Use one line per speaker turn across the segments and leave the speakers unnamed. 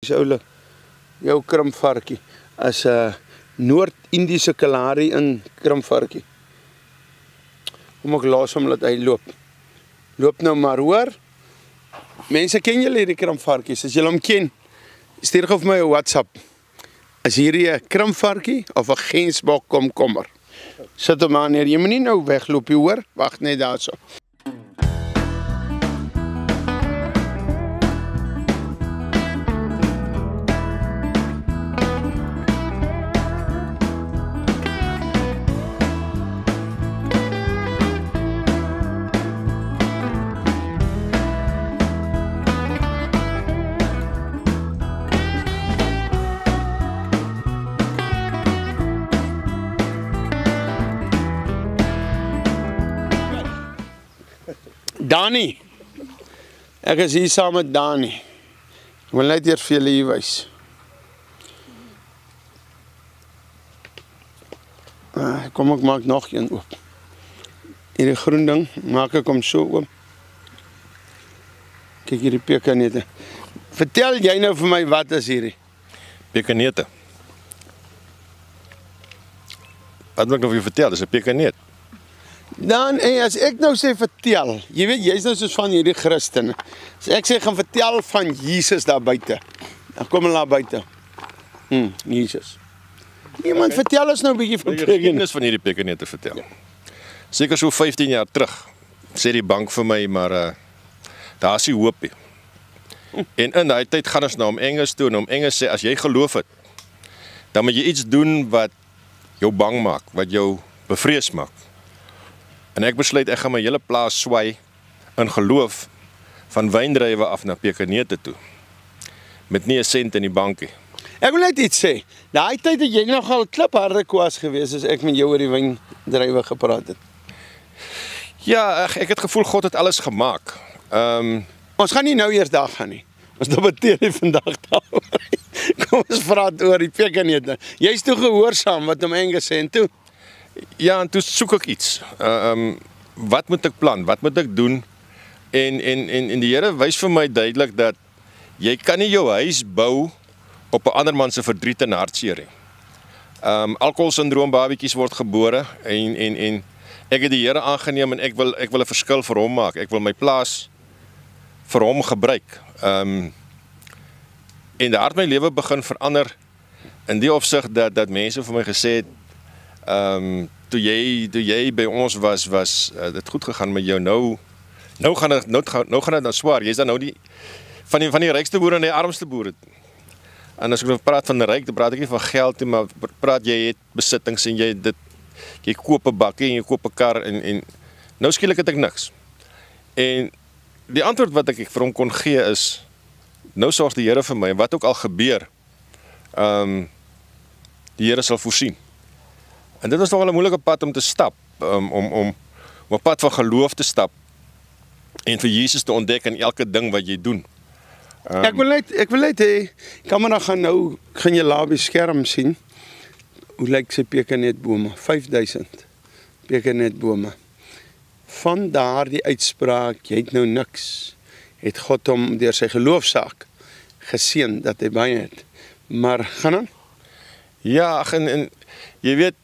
Jou krimpvarkie is 'n Noord-Indiese kalari in krimpvarkie. Kom ek laat hom laat hy loop. Loop nou maar, hoor. Mense, ken julle hierdie krimpvarkies? As julle hom ken, stuur gou vir my 'n WhatsApp. Is hierdie 'n krimpvarkie of 'n Gensbok komkommer? Sit hom aan neer. Jy moet nie nou wegloop, hoor. Wag net daarso. Dani, ek is hier saam met Dani. Ek wil net eers vir julle hier wys. Kom ek maak nog een oop. Hierdie groen ding, maak ek hom so oop. Kyk hierdie pekanete. Vertel jy nou vir my, wat is hierdie?
Pekanete. Wat moet ek nou vir jou vertel? Dis 'n pekaneet.
Dan, as ek nou sê vertel, jy weet, jy is nou soos van hierdie Christen. As ek sê, gaan vertel van Jesus daar buite. Dan kom hulle daar buite. Jesus. Iemand vertel ons nou 'n bietjie van
pekanete. Van hierdie pekanete vertel. Ja. Seker so 15 jaar terug, sê die bank vir my, maar daar is die hoop nie. En in daai tyd gaan ons na hom Engels toe, en hom Engels sê, as jy geloof het, dan moet jy iets doen wat jou bang maak, wat jou bevrees maak. En ek besluit, ek gaan my hele plaas swaai in geloof van wyndrywe af na pekanete toe. Met nie 'n sent in die bankie.
Ek wil net iets sê. Daai tyd het jy nogal klipharde kwaas gewees as ek met jou oor die wyndrywe gepraat het.
Ja, ek het gevoel God het alles gemaak.
Ons gaan nie nou eers daar gaan nie. Ons debatteer nie vandag daaroor. Kom ons praat oor die pekanete. Jy's toe gehoorsaam wat hom Engels sê en toe.
Ja, en toe soek ek iets. Wat moet ek plan? Wat moet ek doen? En die Here wys vir my duidelik dat jy kan nie jou huis bou op 'n ander man se verdriet en hartseer nie. Alkoholsindroom babietjies word gebore en ek het die Here aangeneem en ek wil 'n verskil vir hom maak. Ek wil my plaas vir hom gebruik. En daar het my lewe begin verander in die opsig dat mense vir my gesê het, toe jy by ons was dit goed gegaan met jou, nou gaan dit nou swaar, jy is dan nou van die rykste boere en die armste boere. En as ek nou praat van ryk, dan praat ek nie van geld nie, maar praat jy het besittings en jy koop 'n bakkie en jy koop 'n kar en nou skielik het ek niks. En die antwoord wat ek vir hom kon gee is, nou sorg die Here vir my, en wat ook al gebeur, die Here sal voorsien. En dit was nogal 'n moeilike pad om te stap, om 'n pad van geloof te stap, en vir Jesus te ontdek in elke ding wat jy doen.
Ek wil net hê, kamera gaan jy laat op die skerm sien, hoe lyk sy pekanetbome, 5000 pekanetbome. Van daardie uitspraak, jy het nou niks, het God hom deur sy geloofsaak geseën dat hy baie het. Maar gaan aan?
Ja, en jy weet,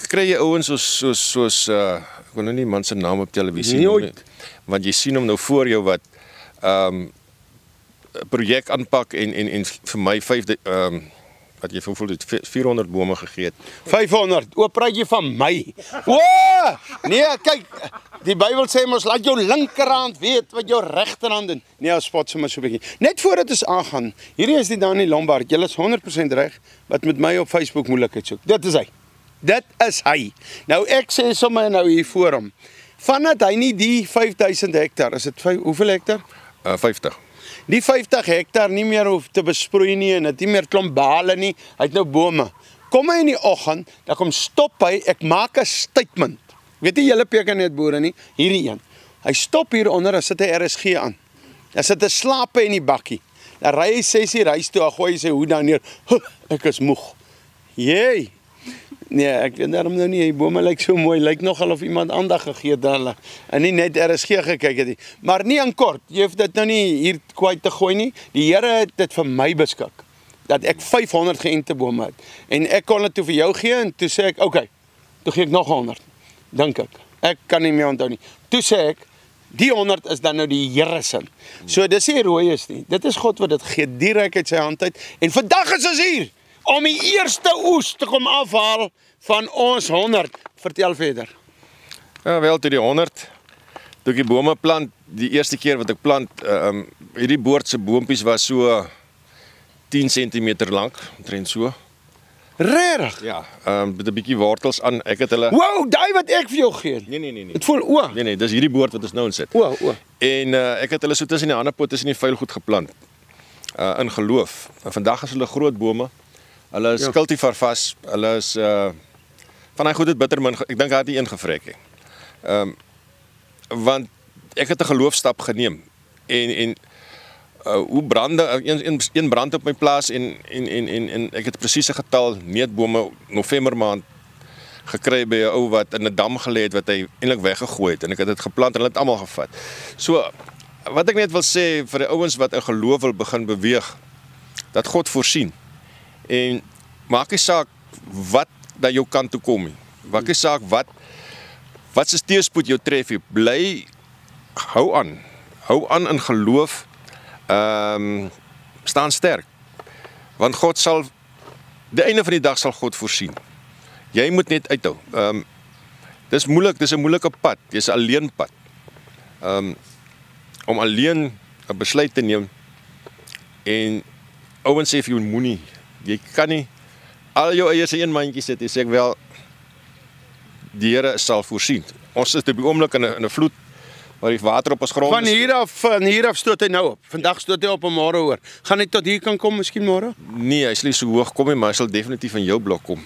kry jy ouens soos ek wil nou nie man se naam op televisie
nie,
want jy sien hom nou voor jou wat projek aanpak en vir my wat jy voel het 400 bome gegee het.
500, praat jy van my? Nee, kyk, die Bybel sê mos, laat jou linkerhand weet wat jou regterhand doen. Nee, spot sommer so 'n bietjie. Net voordat ons aangaan, hierdie is die Dani Lombard, jy is 100% reg, wat met my op Facebook moeilikheid soek. Dit is hy. Nou ek sê sommer nou hier voor hom, vandat hy nie die 5000 hektar, is dit hoeveel hektar?
50.
Die 50 hektar nie meer hoef te besproei nie, en het nie meer klomp bale nie, hy het nou bome. Kom hy in die oggend, dan kom stop hy, ek maak 'n statement. Weet jy julle pekanetboere nie? Hierdie een. Hy stop hier onder, dan sit hy RSG aan. Dan sit hy slape in die bakkie. Dan ry hy 6 uur huis toe, dan gooi hy sy hoed dan neer. Ek is moeg. Jee. Nee, ek weet daarom nou nie, die bome lyk so mooi, lyk nogal of iemand aandag gegee het aan hulle, en nie net RSG gekyk het nie. Maar nie in kort, jy hoef dit nou nie hier kwyt te gooi nie, die Here het dit vir my beskik, dat ek 500 geënte bome het, en ek kon dit toe vir jou gee, en toe sê ek, okay, toe gee ek nog 100, dink ek kan nie meer onthou nie, toe sê ek, die 100 is dan nou die Here se. So dis nie rooi is nie, dit is God wat dit gee, direk uit sy hand uit, en vandag is ons hier, om die eerste oes te kom afhaal van ons 100. Vertel verder.
Ja, wel, toe die 100, toe ek die bome plant, die eerste keer wat ek plant, hierdie boordse boontjies was so 10 cm lank, omtrent so.
Regtig?
Ja, met 'n bietjie wortels aan, ek het hulle...
Wow, daai wat ek vir jou gee.
Nee.
Het voel, o.
Nee, dis hierdie boord wat ons nou in sit.
O.
En ek het hulle so tussen die ander pot, tussen die vuil goed geplant, in geloof. En vandag is hulle groot bome, hulle is cultivar vas, hulle is, van hy goed het bittermin, ek dink hy het nie ingevrek nie. Want ek het 'n geloofstap geneem, en hoe brande, een brand op my plaas, en ek het presies 'n getal neetbome November maand gekry by 'n ou wat in 'n dam gelê het, wat hy eintlik weggegooi het, en ek het dit geplant, en hulle het almal gevat. So, wat ek net wil sê, vir die ouens wat in geloof wil begin beweeg, dat God voorsien, en maak nie saak wat na jou kant toe kom nie, maak nie saak wat se teëspoed jou tref, jy bly, hou aan in geloof, staan sterk, want God sal, die einde van die dag sal God voorsien, jy moet net uithou, dis moeilik, dis 'n moeilike pad, dis 'n alleen pad, om alleen 'n besluit te neem, en ouens sê vir jou moenie, jy kan nie al jou eiers in een mandjie sit, jy sê ek wel, die Here sal voorsien. Ons sit op die oomblik in 'n vloed, waar die water op ons grond
Van hier af stoot hy nou op. Vandag stoot hy op en môre hoor. Gaan hy tot hier kan kom miskien môre?
Nee, hy sal nie so hoog kom nie, maar hy sal definitief in jou blok kom.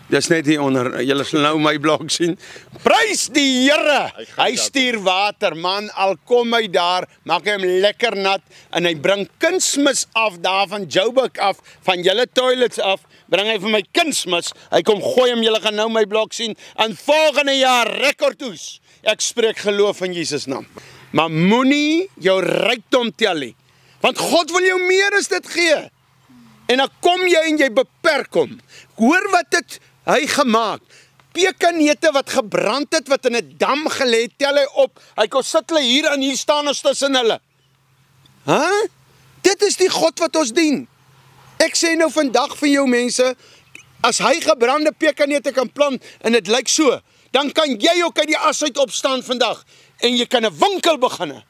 Dis net hier onder, julle sal nou my blok sien. Prys die Here! Hy stuur water, man, al kom hy daar, maak hy hom lekker nat, en hy bring kunsmis af, daar van Joburg af, van julle toilets af, bring hy vir my kunsmis, hy kom gooi hom, julle gaan nou my blok sien, en volgende jaar rekordhoes. Ek spreek geloof in Jesus naam. Maar moenie jou rykdom tel nie, want God wil jou meer as dit gee. En dan kom jy en jy beperk hom. Hoor wat het hy gemaak. Pekanneute wat gebrand het, wat in 'n dam gelê het, tel hy op. Hy kon sit hulle hier en hier staan ons tussen hulle. Dit is die God wat ons dien. Ek sê nou vandag vir jou mense, as hy gebrande pekanneute kan plant en dit lyk so, dan kan jy ook uit die as uit opstaan vandag en jy kan 'n winkel begin.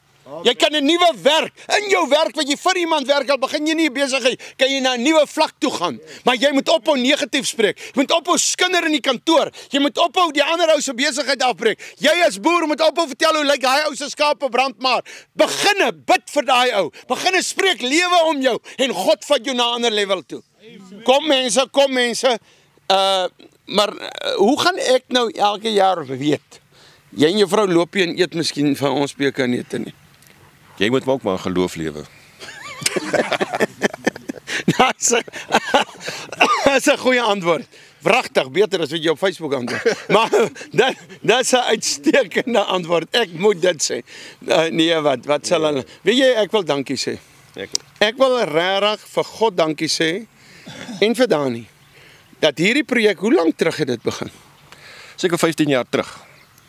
Jy kan 'n nuwe werk, in jou werk wat jy vir iemand werk, al begin jy nie besigheid, kan jy na 'n nuwe vlak toe gaan. Maar jy moet ophou negatief spreek. Jy moet ophou skinder in die kantoor. Jy moet ophou die ander ou se besigheid afbreek. Jy as boer moet ophou vertel hoe lyk daai ou se skape brand maar. Beginne bid vir daai ou. Beginne spreek lewe om jou en God vat jou na 'n ander level toe. Kom mense. Maar hoe gaan ek nou elke jaar weet? Jy en jou vrou loop jy en eet miskien van ons pekanneute nie.
Jy moet ook maar geloof lewe.
Dis 'n goeie antwoord. Wragtig, beter as wat jy op Facebook antwoord. Maar dit is 'n uitstekende antwoord. Ek moet dit sê. Nee, wat sal hulle? Weet jy, ek wil dankie sê. Ek wil regtig vir God dankie sê en vir Dani. Dat hierdie projek, hoe lank terug het dit begin?
Seker 15 jaar terug.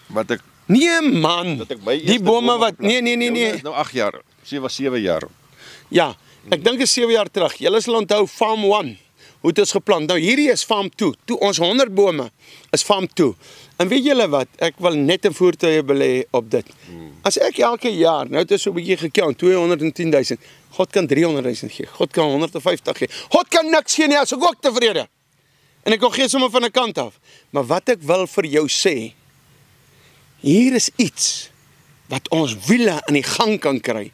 Wat ek
Nee man, die bome wat, nee.
Is nou 8 jaar, 7 jaar.
Ja, ek dink is 7 jaar terug. Julle sal onthou Farm 1, hoe het ons geplant. Nou hierdie is Farm 2, toe ons 100 bome is Farm 2. En weet julle wat, ek wil net 'n voertuie belê op dit. As ek elke jaar, nou het ons so 'n bietjie gekount, 210,000, God kan 300,000 gee, God kan 150 gee, God kan niks gee nie, as ek ook tevrede. En ek wil gee sommer van 'n kant af. Maar wat ek wil vir jou sê, hier is iets wat ons wiele in die gang kan kry.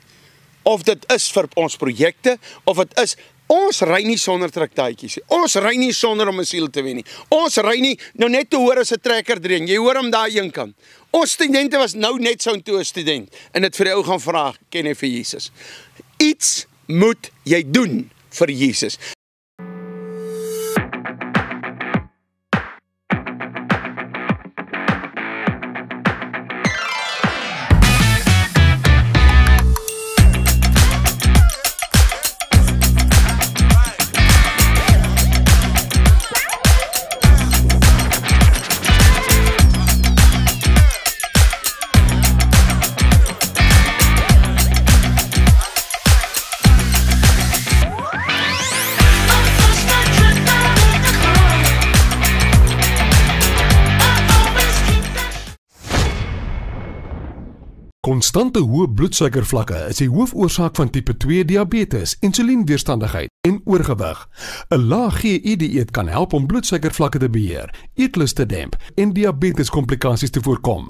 Of dit is vir ons projekte, of dit is, ons ry nie sonder traktaatjies nie. Ons ry nie sonder om 'n siel te wen nie. Ons ry nie, nou net te hoor as 'n trekker dreun, jy hoor hom daar een kant. Ons studente was nou net so 'n student, en het vir die ou gaan vra, ken jy vir Jesus? Iets moet jy doen vir Jesus.
Konstante hoë bloedsuikervlakke is die hoofoorsaak van tipe 2 diabetes, insulienweerstandigheid en oorgewig. 'n Lae GI-dieet kan help om bloedsuikervlakke te beheer, eetlus te demp en diabeteskomplikasies te voorkom.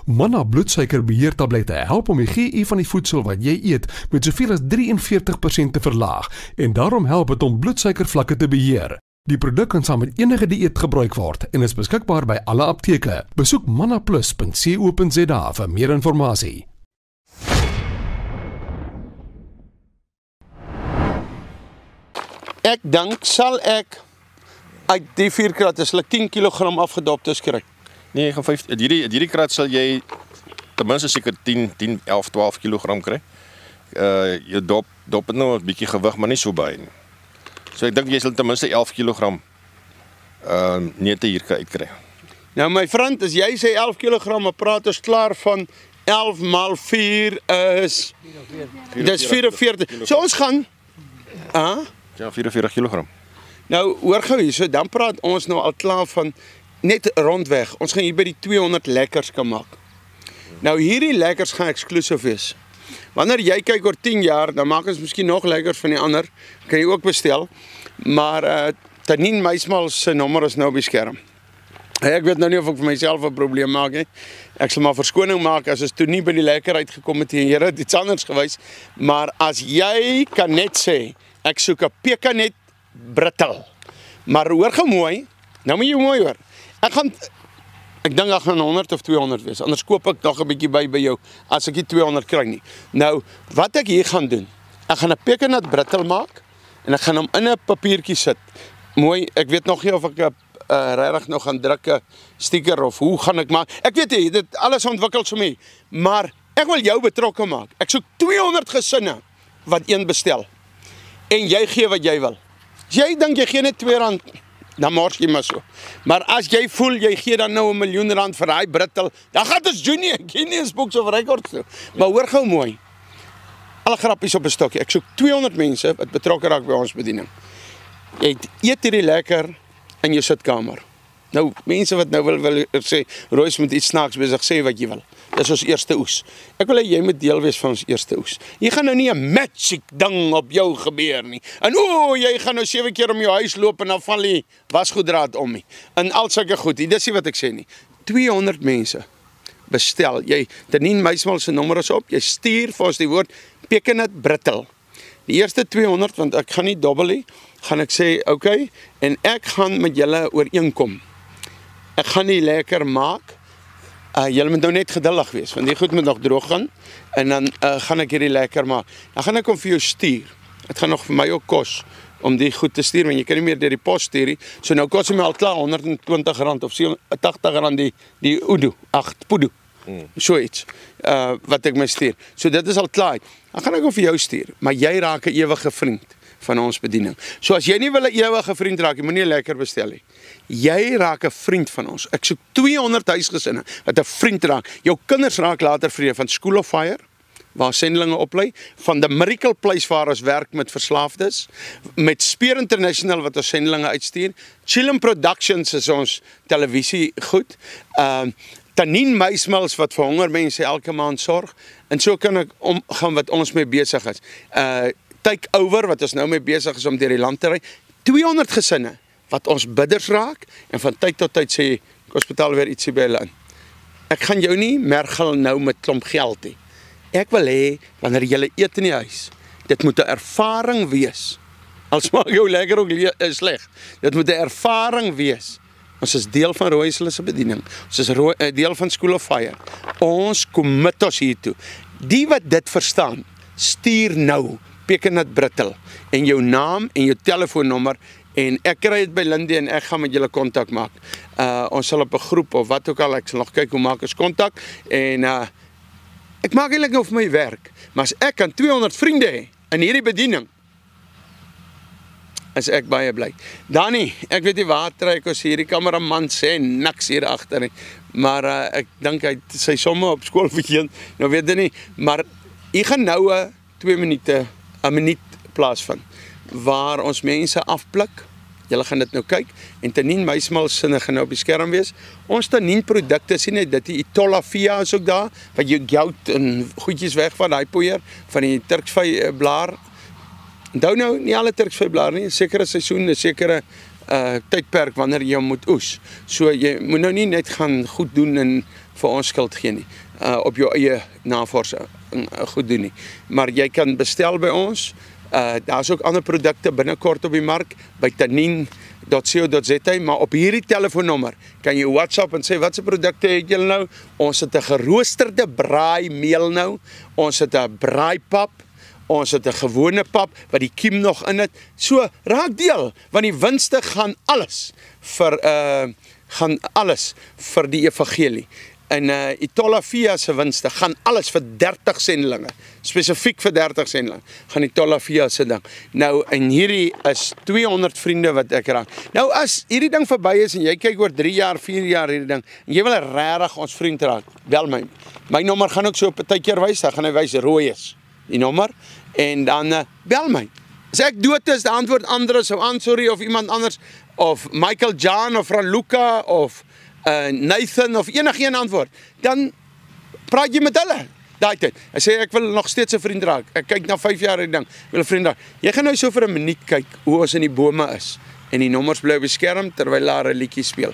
Manna bloedsuikerbeheertablette help om die GI van die voedsel wat jy eet met soveel as 43% te verlaag en daarom help dit om bloedsuikervlakke te beheer. Die produk kan saam met enige dieet gebruik word en is beskikbaar by alle apteke. Besoek mannaplus.co.za vir meer inligting.
Ek dink sal ek uit die 4 kratte sal ek 10 kg afgedoptes kry.
Nee, gaan 5 hierdie krat sal jy ten minste seker 10, 11, 12 kg kry. Jou dop het nou 'n bietjie gewig, maar nie so baie nie. So ek dink jy sal ten minste 11 kg neute hier kan uitkry.
Nou my vriend, as jy sê 11 kg, maar praat ons klaar van 11 maal 4 is dis 44. So ons gaan
Ja, 44 kg.
Nou hoor gou hier, so dan praat ons nou al klaar van net rondweg. Ons gaan hier by die 200 lekkers kan maak. Nou hierdie lekkers gaan eksklusief wees. Wanneer jy kyk oor 10 jaar, dan maak ons miskien nog lekkers van die ander. Kan jy ook bestel. Maar Tanien Meismal se nommer is nou op die skerm. Ek weet nou nie of ek vir myself 'n probleem maak nie. Ek sal maar verskoning maak as ons toe nie by die lekker uitgekom het en Here het iets anders gewys. Maar as jy kan net sê, ek soek 'n pekanet brittel. Maar hoor gou mooi, nou moet jy mooi hoor. Ek dink ek gaan 100 of 200 wees. Anders koop ek nog 'n bietjie by jou as ek die 200 kry nie. Nou, wat ek hier gaan doen, ek gaan 'n pekanet brittel maak en ek gaan hom in 'n papiertjie sit. Mooi, ek weet nog nie of ek regtig nog gaan druk 'n sticker of hoe gaan ek maak. Ek weet nie, dit alles ontwikkel so mee. Maar ek wil jou betrokke maak. Ek soek 200 gesinne wat een bestel. En jy gee wat jy wil. As jy dink jy gee net R2, dan mors jy maar so. Maar as jy voel jy gee dan nou R1 miljoen vir daai brittel, dan gaan dit Junior Guinness Books of Records toe. Maar hoor gou mooi. Alle grappies op 'n stokkie. Ek soek 200 mense wat betrokke raak by ons bediening. Jy eet hierdie lekker in jou sitkamer. Nou, mense wat nou wil sê, Royce moet iets snaaks besig sê wat jy wil. Dis ons eerste oes. Ek wil hê jy moet deel wees van ons eerste oes. Hier gaan nou nie 'n magic ding op jou gebeur nie. En jy gaan nou 7 keer om jou huis loop en dan val die wasgoeddraad om nie. En al sulke goed. Dis nie wat ek sê nie. 200 mense bestel. Jy Tanien Meismal se nommer is op. Jy stuur vir ons die woord pekanet brittel. Die eerste 200, want ek gaan nie dobbel nie, gaan ek sê, okay, en ek gaan met julle ooreenkom. Ek gaan die lekker maak. Julle moet nou net geduldig wees, want die goed moet nog droog gaan. En dan gaan ek hierdie lekker maak. Dan gaan ek hom vir jou stuur. Dit gaan nog vir my ook kos om die goed te stuur, want jy kan nie meer deur die pos stuur nie. So nou kos hy my al klaar R120 of R80 die Udo, Pudu. So iets wat ek my stuur. So dit is al klaar. Dan gaan ek hom vir jou stuur, maar jy raak 'n ewige vriend van ons bediening. So as jy nie wil 'n ewige vriend raak, jy moenie lekker bestel nie. Jy raak 'n vriend van ons. Ek soek 200 huisgesinne wat 'n vriend raak. Jou kinders raak later vriende van School of Fire, waar sendelinge oplei, van the Miracle Place waar ons werk met verslaafdes, met Spear International wat ons sendelinge uitstuur, Chillum Productions is ons televisie goed, Tanien Meismals wat vir honger mense elke maand sorg, en so kan ek omgaan wat ons mee besig is. Take Over wat ons nou mee besig is om deur die land te ry, 200 gesinne wat ons bidders raak, en van tyd tot tyd sê, ek betaal weer ietsie by hulle in. Ek gaan jou nie mergel nou met klomp geld nie. Ek wil hê, wanneer jy eet in die huis, dit moet 'n ervaring wees. Al smaak jou lekker ook sleg. Dit moet 'n ervaring wees. Ons is deel van Royce se bediening. Ons is deel van School of Fire. Ons commit ons hiertoe. Die wat dit verstaan, stuur nou pekanet brittel en jou naam en jou telefoonnommer, en ek kry dit by Lindy en ek gaan met julle kontak maak. Ons sal op 'n groep of wat ook al, ek sal nog kyk hoe maak ons kontak, en ek maak eintlik nou vir my werk, maar as ek kan 200 vriende hê in hierdie bediening, is ek baie bly. Dani, ek weet nie waar trek ons hierdie kameraman sê niks hier agter nie, maar ek dink hy sy somme op skool vergeet, nou weet jy nie, maar hier gaan nou 2 minute, 'n minuut plaasvind, waar ons mense afblik, Julle gaan dit nou kyk en Tanien Meismal sinne gaan nou op die skerm wees. Ons Tanien produkte sien net dit die Itolafia is ook daar wat jou gout en goedjies wegvat daai poeier van die Turksvy blaar. Onthou nou nie alle Turksvy blaar nie, 'n sekere seisoen, 'n sekere tydperk wanneer jy moet oes. So jy moet nou nie net gaan goed doen en vir ons skuld gee nie. Op jou eie navorsing goed doen nie. Maar jy kan bestel by ons. Daar's ook ander produkte binnekort op die mark by tanien.co.za, maar op hierdie telefoonnommer kan jy WhatsApp en sê watse produkte het julle nou? Ons het 'n geroosterde braai meel nou. Ons het 'n braaipap. Ons het 'n gewone pap wat die kiem nog in het. So raak deel, want die winste gaan alles vir die evangelie. En Itolafia se winste gaan alles vir 30 sendlinge, spesifiek vir 30 sendlinge, gaan Itolafia se ding. Nou, en hierdie is 200 vriende wat ek raak. Nou, as hierdie ding verby is, en jy kyk oor 3 jaar, 4 jaar hierdie ding, en jy wil regtig ons vriend raak, bel my nommer gaan ook so op 'n tydjie wys, dan gaan hy wys rooi is, die nommer, en dan bel my. As ek dood is, die antwoord Andres of Ansori of iemand anders, of Michael John of Raluca of Nathan of enige antwoord, dan praat jy met hulle daai tyd. Hy sê ek wil nog steeds 'n vriend raak. Ek kyk na 5 jaar hierdie ding. Ek wil 'n vriend raak. Jy gaan nou so vir 'n minuut kyk hoe ons in die bome is en die nommers bly op die skerm terwyl Lara 'n liedjie speel.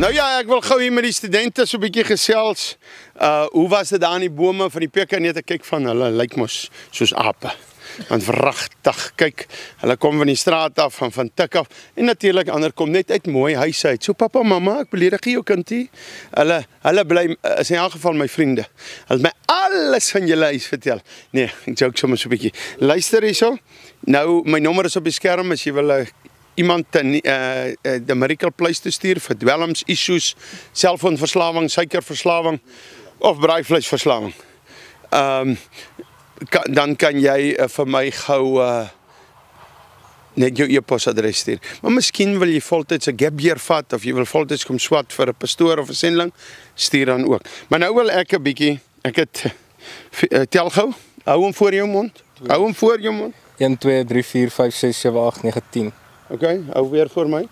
Nou ja, ek wil gou hier met die studente so 'n bietjie gesels. Hoe was dit daar in die bome van die PK kyk van hulle lyk mos soos ape. Want vragtig, kyk, hulle kom van die straat af, van tik af, en natuurlik ander kom net uit mooi huise uit. So papa, mamma, ek beledig jou kindie. Hulle bly, is in elk geval my vriende. Hulle het my alles van julle huis vertel. Nee, ek joke sommer so 'n bietjie. Luister hierso. Nou, my nommer is op die skerm as jy wil iemand die Miracle Place te stuur vir dwelms, issues, selfoonverslawing, suikerverslawing of braaivleisverslawing. Dan kan jy vir my gou net jou e-posadres stuur. Maar miskien wil jy voltyds 'n gap year vat of jy wil voltyds kom swat vir 'n pastoor of 'n sending, stuur dan ook. Maar nou wil ek 'n bietjie, ek het tel gou. Hou hom voor jou mond. Hou hom voor jou mond.
1 2 3 4 5 6 7 8 9 10.
Okay, hou weer voor my.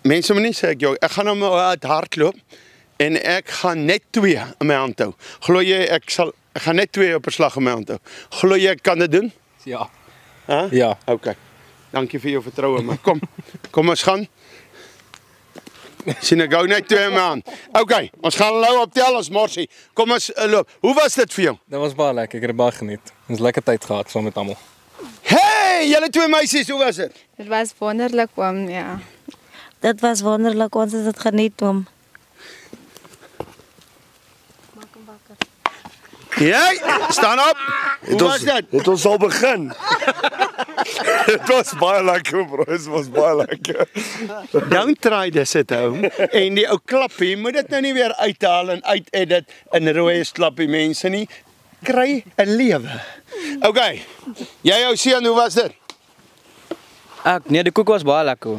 Mense moet nie sê ek gaan nou maar hardloop en ek gaan net 2 in my hand hou. Glo jy ek gaan net 2 op 'n slag in my hand hou. Glo jy ek kan dit doen?
Ja.
Huh?
Ja.
Okay. Dankie vir jou vertroue, maar kom ons gaan. Sien ek gou net 2 in my hand. Okay, ons gaan nou optel ons morsie. Kom ons loop. Hoe was dit vir jou?
Dit was baie lekker, ek het baie geniet. Ons lekker tyd gehad saam met almal.
Hey, julle 2 meisies, hoe was dit?
Dit was wonderlik, oom, ja.
Dit was wonderlik, ons het dit geniet, oom.
Jy, staan op. Hoe was dit?
Het ons al begin. Het was baie lekker, bro. Het was baie lekker.
Don't try this at home. En die ou klappie, moet dit nou nie weer uithaal en uitedit in rooi klappie mense nie. Kry 'n lewe. Okay. Jy ou seun, hoe was dit?
Nee, die koek was baie lekker.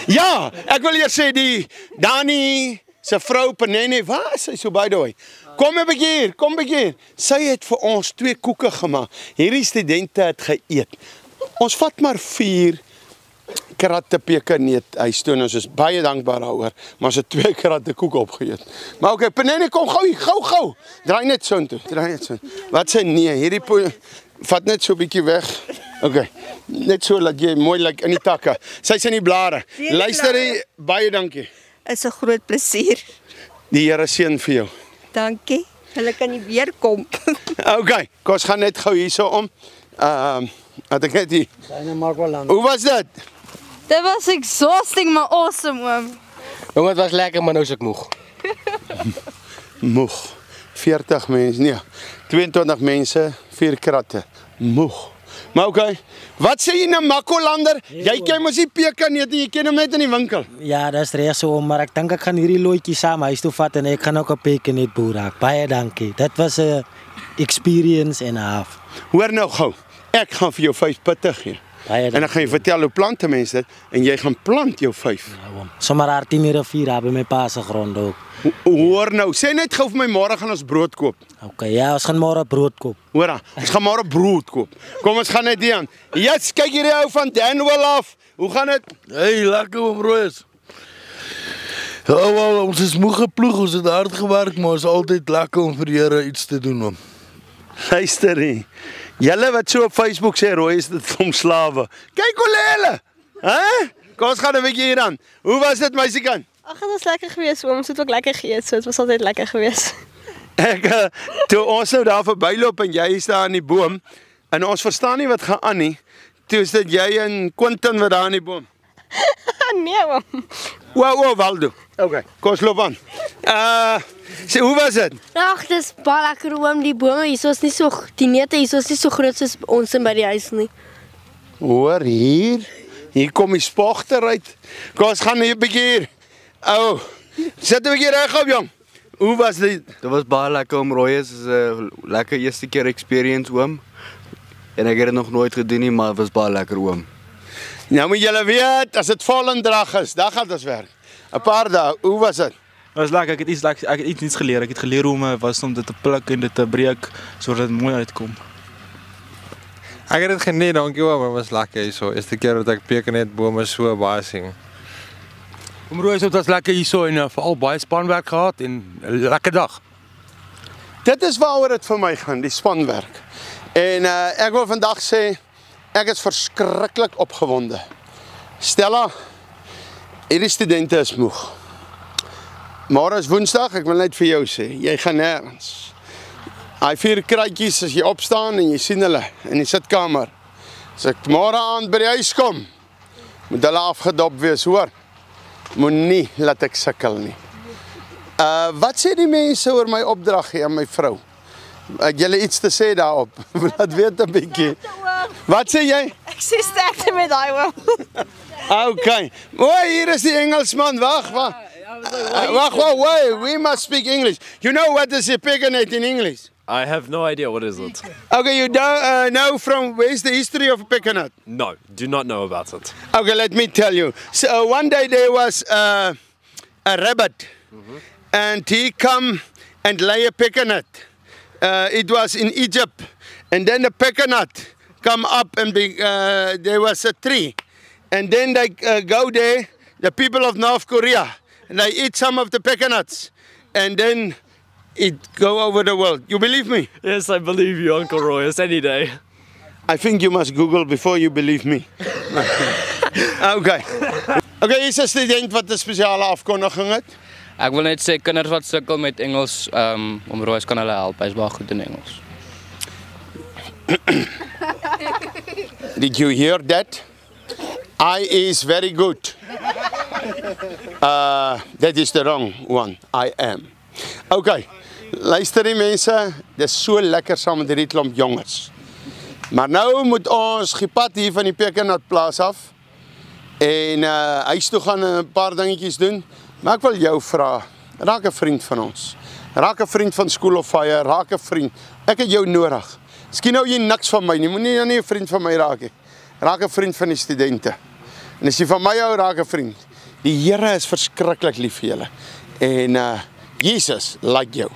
Ja, ek wil eers sê die Dani se vrou Penene, waar is sy so by the way? Kom 'n bietjie hier, kom 'n bietjie hier. Sy het vir ons 2 koeke gemaak. Hierdie studente het geëet. Ons vat maar 4 kratte pekanneut huis toe en ons is baie dankbaar daaroor, maar ons het 2 kratte koek opgeëet. Maar okay, Penene, kom gou. Draai net so intoe, Wat sê nee, hierdie vat net so 'n bietjie weg. Okay, net so laat jy mooi lyk in die takke. Sy's in die blare. Luister hier, baie dankie.
Is 'n groot plesier.
Die Here seën vir jou.
Dankie. Hulle kan nie weer kom.
Okay, kom ons gaan net gou hierso om. Wat ek net hier. Hoe was dit?
Dit was exhausting, maar awesome, oom.
Jongen, het was lekker, maar nou is ek moeg.
Moeg. 40 mense, nee, 22 mense, 4 kratte. Moeg. Maar oké, wat sê jy nou Makolander? Jy ken mos die pekan nie, jy ken hom net in die winkel.
Ja, dat is reg so, maar ek dink ek gaan hierdie loetjie saam huis toe vat en ek gaan ook 'n pekan net boer raak. Baie dankie. Dit was 'n experience and a half.
Hoor nou gou, ek gaan vir jou 5 pitte gee. En dan gaan jy vertel hoe plant mense dit en jy gaan plant jou 5.
Sommer daar 10 ure 4 by my pa se grond ook.
Hoor nou, sê net gou vir my môre gaan ons brood koop.
Okay, ja, ons gaan môre brood koop.
Hoor, ons gaan môre brood koop. Kom ons gaan net aan. Yes, kyk hierdie ou van Danwell af. Hoe gaan dit?
Hey, lekker oom Roos. Ja, ons is moeg geploeg, ons het hard gewerk, maar ons is altyd lekker om vir die Here iets te doen, oom.
Luister nie. Julle wat so op Facebook sê Roy is dit om slawe. Kyk hoe lê hulle. Hæ? Kom ons gaan 'n bietjie hier aan. Hoe was dit meisiekind?
Ag, dit was lekker geweest, oom. Ons het ook lekker geëet, so dit was altyd lekker geweest.
Ek toe ons nou daar verbyloop en jy staan aan die boom en ons verstaan nie wat gaan aan nie. Toe is dit jy en Quentin wat daar aan die boom.
Nee, oom.
Wow, Waldo. Okay, kom ons loop aan. Sê, hoe was dit?
Ag, dis baie lekker oom, die bome hier is nie so, die neute hier is nie so groot soos ons in by die huis nie.
Hoor hier. Hier kom die spogter uit. Kom ons gaan hier 'n bietjie hier. Ou, sit 'n bietjie reg op jong. Hoe was dit?
Dit was baie lekker om Roy is 'n lekker eerste keer experience oom. En ek het dit nog nooit gedoen nie, maar dit was baie lekker oom.
Nou moet julle weet, as dit volendrag is, dan gaan ons werk. 'n Paar dae, hoe was dit?
Het was lekker, ek het iets geleer. Ek het geleer hoe was om dit te pluk en dit te breek sodat dit mooi uitkom.
Ek het dit geniet, dankie oom, dit was lekker hierso. Eerste keer dat ek pekanetbome so baie sien.
Oom Roos, dit was lekker hierso en veral baie spanwerk gehad en 'n lekker dag.
Dit is waaroor dit vir my gaan, die spanwerk. En ek wil vandag sê, ek is verskriklik opgewonde. Stella, hierdie studente is moeg. Môre is Woensdag, ek wil net vir jou sê, jy gaan nêrens. Hy 4 kratjies as jy opstaan en jy sien hulle in die sitkamer. As ek môre aand by die huis kom, moet hulle afgedop wees, hoor. Moenie laat ek sukkel nie. Wat sê die mense oor my opdrag hier aan my vrou? Het julle iets te sê daarop? Laat weet 'n bietjie. Wat sê jy?
Ek sê sterkte met daai oom.
Okay. O, hier is die Engelsman. Wag. Wait. We must speak English. You know what is a pecanet in English?
I have no idea what is it.
Okay, you don't know from where's the history of a pecanut?
No, do not know about it.
Okay, let me tell you. So one day there was a rabbit, and he come and lay a pecanut. It was in Egypt, and then the pecanut come up and there was a tree, and then they go there, the people of North Korea, and they eat some of the pecanuts, and then it go over the world. You believe me?
Yes, I believe you, Uncle Royce, any day.
I think you must Google before you believe me. Okay. Okay, hier is 'n student wat 'n spesiale afkondiging het.
Ek wil net sê kinders wat sukkel met Engels, om Royce kan hulle help. Hy's baie goed in Engels.
Did you hear that? I is very good. That is the wrong one. I am. Okay. Luister die mense, dis so lekker saam met hierdie klomp jonges. Maar nou moet ons gepad hier van die Pekanut plaas af en huis toe gaan 'n paar dingetjies doen. Maar ek wil jou vra, raak 'n vriend van ons. Raak 'n vriend van School of Fire, raak 'n vriend. Ek het jou nodig. Miskien nou jy niks van my nie, moenie nou nie 'n vriend van my raak nie. Raak 'n vriend van die studente. En as jy van my hou, raak 'n vriend. Die Here is verskriklik lief vir julle. En Jesus like jou.